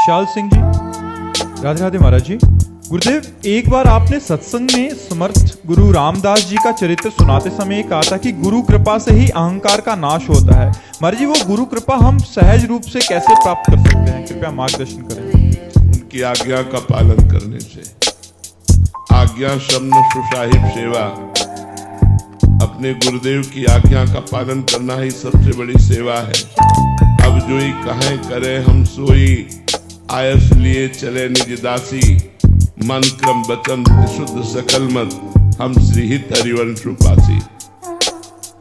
विशाल सिंह जी, राधे राधे महाराज जी। गुरुदेव, एक बार आपने सत्संग में समर्थ गुरु रामदास जी का चरित्र सुनाते समय कहा था कि गुरु कृपा से ही अहंकार का नाश होता है। महाराज जी, वो गुरु कृपा हम सहज रूप से कैसे प्राप्त कर सकते हैं? कृपया मार्गदर्शन करें। उनकी आज्ञा का पालन करने से। आज्ञा शब्द सुसाहिब सेवा, अपने गुरुदेव की आज्ञा का पालन करना ही सबसे बड़ी सेवा है। अब जो ही कहें करे हम सोई, आयस लिए चले निज दासी, मन क्रम वचन शुद्ध सकल मत, हम श्री हित हरिवंश उपासी।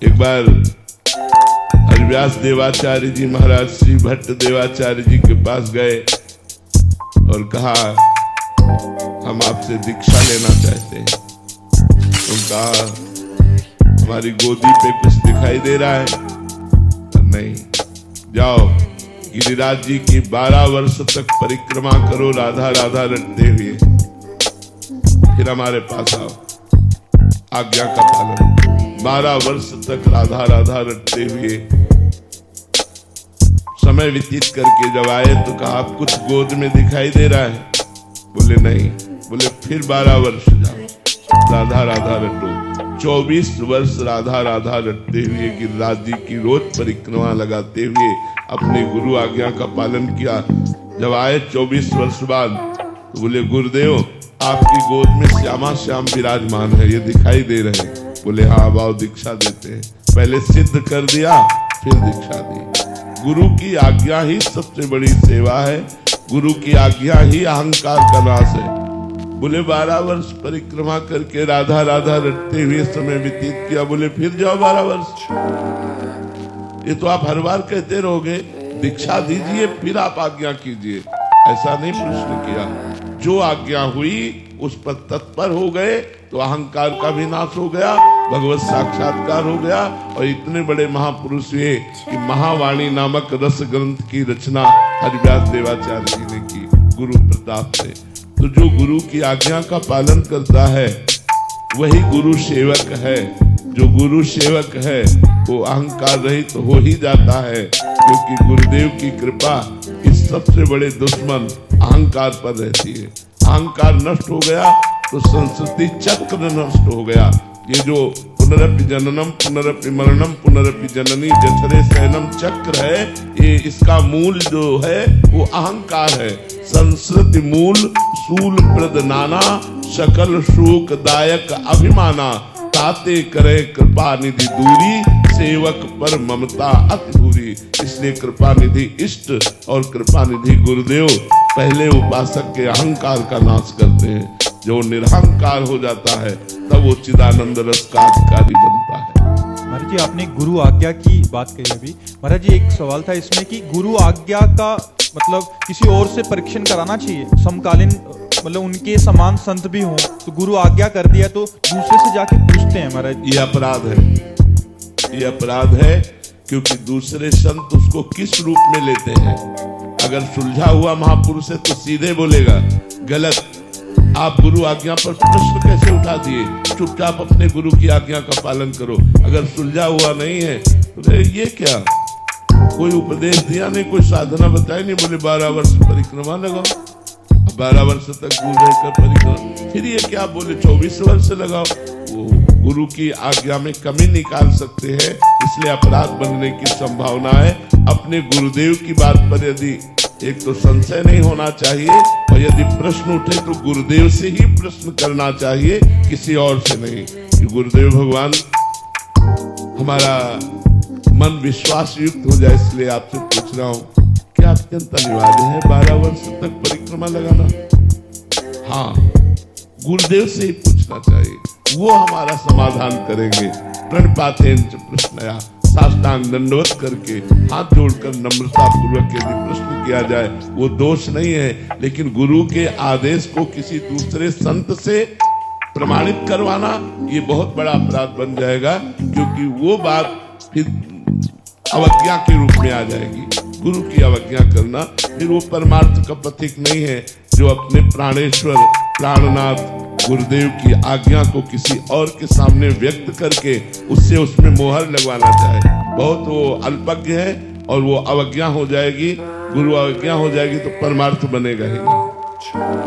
एक बार हरिव्यास देवाचार्य जी महाराज श्री भट्ट देवाचार्य जी के पास गए और कहा, हम आपसे दीक्षा लेना चाहते हैं। उनका हमारी गोदी पे कुछ दिखाई दे रहा है? नहीं। जाओ गिरिराज जी की 12 वर्ष तक परिक्रमा करो राधा राधा रटते हुए, फिर हमारे पास आओ। आज्ञा का पालन। 12 वर्ष तक राधा राधा रटते हुए समय व्यतीत करके जब आए तो कहा, आप कुछ गोद में दिखाई दे रहा है? बोले नहीं। बोले फिर 12 वर्ष जाओ, राधा राधा रटो। 24 वर्ष राधा राधा रटते हुए गिरिराज जी की रोज परिक्रमा लगाते हुए अपने गुरु आज्ञा का पालन किया। जब आए 24 वर्ष बाद तो बोले, गुरुदेव आपकी गोद में श्यामा श्याम विराजमान है, ये दिखाई दे रहे हैं। बोले हाँ, अब आओ दीक्षा देते हैं। पहले सिद्ध कर दिया, फिर दीक्षा दी। गुरु की आज्ञा ही सबसे बड़ी सेवा है। गुरु की आज्ञा ही अहंकार का नाश है। बोले 12 वर्ष परिक्रमा करके राधा राधा रटते हुए समय व्यतीत किया। बोले फिर जाओ 12 वर्ष। ये तो आप हर बार कहते रहोगे, दीक्षा दीजिए फिर आप आज्ञा कीजिए। ऐसा नहीं प्रश्न किया। जो आज्ञा हुई उस पर तत्पर हो गए तो अहंकार का भी नाश हो गया, भगवत साक्षात्कार हो गया। और इतने बड़े महापुरुष हुए कि महावाणी नामक रस ग्रंथ की रचना हरिव्यास देवाचार्य जी ने की गुरु प्रताप से। तो जो गुरु की आज्ञा का पालन करता है वही गुरु सेवक है। जो गुरु सेवक है वो अहंकार रहित तो हो ही जाता है, क्योंकि गुरुदेव की कृपा इस सबसे बड़े दुश्मन अहंकार पर रहती है। अहंकार नष्ट हो गया तो संस्कृति चक्र नष्ट हो गया। ये जो पुनरपि जननम पुनरपि मरणम पुनरपि जननी जठरे शयनम चक्र है, ये इसका मूल जो है वो अहंकार है। संस्कृति मूल सूल प्रद नाना, सकल शोक दायक अभिमाना, ताते करे कृपा निधि दूरी, सेवक पर ममता अति भूरी। इसलिए कृपा निधि इष्ट और कृपा निधि गुरुदेव पहले उपासक के अहंकार का नाश करते हैं। जो निरहंकार हो जाता है तब वो चिदानंद रस का अधिकारी बनता है। महाराज जी, आपने गुरु आज्ञा की बात कही अभी। महाराज जी, एक सवाल था इसमें कि गुरु आज्ञा का मतलब किसी और से परीक्षण कराना चाहिए? समकालीन मतलब उनके समान संत भी हों तो गुरु आज्ञा कर दिया तो दूसरे से जाके पूछते हैं महाराज। ये अपराध है। ये अपराध है क्योंकि दूसरे संत उसको किस रूप में लेते हैं। अगर सुलझा हुआ महापुरुष है तो सीधे बोलेगा, गलत। आप गुरु आज्ञा पर प्रश्न कैसे उठा दिए? चुपचाप अपने गुरु की आज्ञा का पालन करो। अगर सुलझा हुआ नहीं है तो ये क्या, कोई उपदेश दिया नहीं, कोई साधना बताई नहीं। बोले 12 वर्ष परिक्रमा लगाओ, 12 वर्ष तक दूर रहकर परिक्रमा। फिर ये क्या बोले 24 वर्ष लगाओ। वो गुरु की आज्ञा में कमी निकाल सकते हैं, इसलिए अपराध बनने की संभावना है। अपने गुरुदेव की बात पर यदि एक तो संशय नहीं होना चाहिए, और यदि प्रश्न उठे तो गुरुदेव से ही प्रश्न करना चाहिए, किसी और से नहीं। कि गुरुदेव भगवान हमारा मन विश्वास युक्त हो जाए, इसलिए आपसे पूछ रहा हूँ, क्या अत्यंत अनिवार्य है 12 वर्ष तक परिक्रमा लगाना? हाँ, गुरुदेव से ही पूछना चाहिए, वो हमारा समाधान करेंगे। प्रणपातेन च प्रश्नया, साष्टांग दंडवत करके हाथ जोड़कर नम्रता पूर्वक यदि प्रश्न किया जाए वो दोष नहीं है। लेकिन गुरु के आदेश को किसी दूसरे संत से प्रमाणित करवाना ये बहुत बड़ा अपराध बन जाएगा, क्योंकि वो बात फिर अवज्ञा के रूप में आ जाएगी। गुरु की अवज्ञा करना फिर वो परमार्थ का प्रतीक नहीं है, जो अपने प्राणेश्वर प्राणनाथ गुरुदेव की आज्ञा को किसी और के सामने व्यक्त करके उससे उसमें मोहर लगवाना चाहे। बहुत वो अल्पज्ञ है और वो अवज्ञा हो जाएगी। गुरु आज्ञा हो जाएगी तो परमार्थ बनेगा ही नहीं।